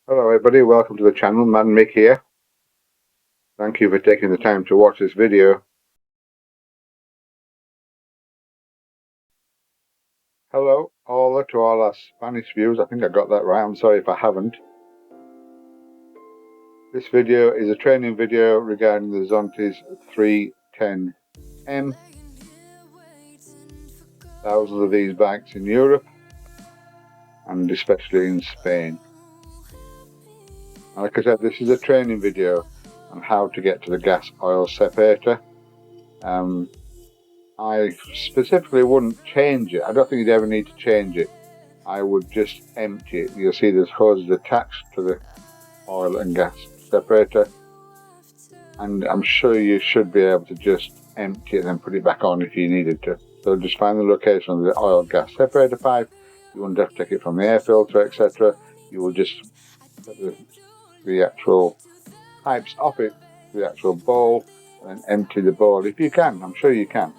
Hello everybody, welcome to the channel, Man Mick here. Thank you for taking the time to watch this video. Hello, hola to all our Spanish viewers. I think I got that right, I'm sorry if I haven't. This video is a training video regarding the Zontes 310M. Thousands of these bikes in Europe and especially in Spain. And like I said, this is a training video on how to get to the gas oil separator. I specifically wouldn't change it. I don't think you'd ever need to change it. I would just empty it. You'll see there's hoses attached to the oil and gas separator, and I'm sure you should be able to just empty it and then put it back on if you needed to. So just find the location of the oil gas separator pipe. You wouldn't have to take it from the air filter, etc. You will just put the actual pipes off it, the actual bowl, and empty the bowl if you can. I'm sure you can.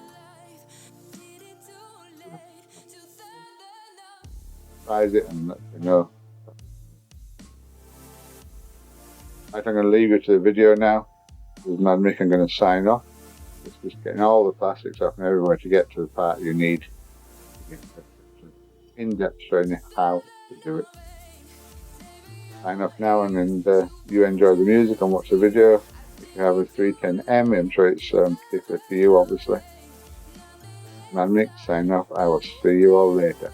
It and let me know. Right, I'm going to leave you to the video now. This is Man Mick. I'm going to sign off. It's just getting all the plastics off and everywhere to get to the part you need. In-depth training how to do it. Sign off now, and you enjoy the music and watch the video. If you have a 310M, I'm sure it's particular for you, obviously. Man Mick, sign off. I will see you all later.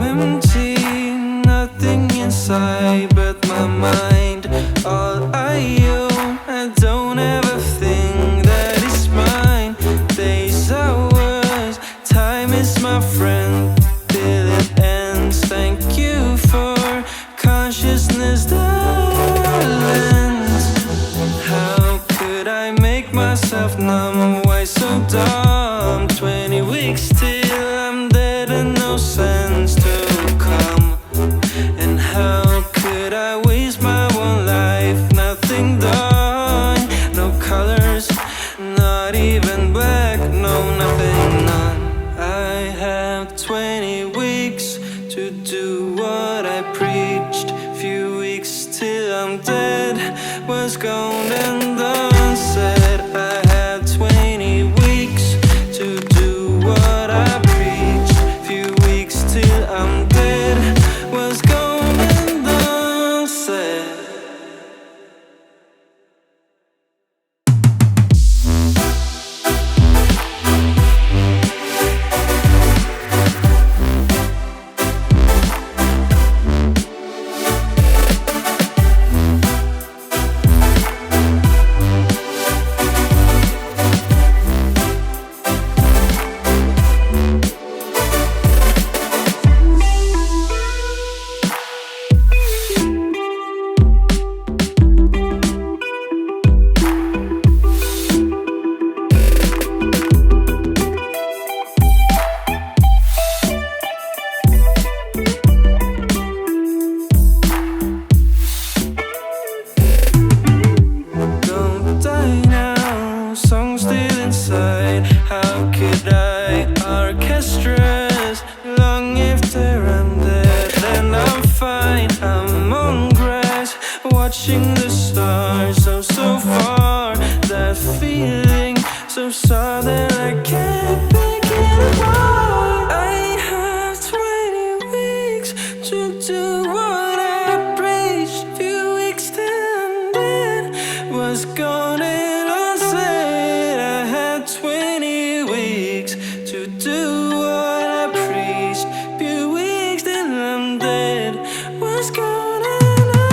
I'm empty, nothing inside but my mind. All I own, I don't have a thing that is mine. Days are worse, time is my friend till it ends. Thank you for consciousness. do what I preached. Few weeks till I'm dead was gone and done. Said I had 20 weeks to do what I preached. Few weeks till I'm dead was gone and done. Said how could I? Orchestras long after I'm dead, and I'm fine. I'm on grass, watching the stars. So far, that feeling so sad that I can't pick it apart. I have 20 weeks to do what I preached. Few weeks till I'm dead was gone and I said I had 20 weeks to do what I preached. Few weeks till I'm dead was gone and I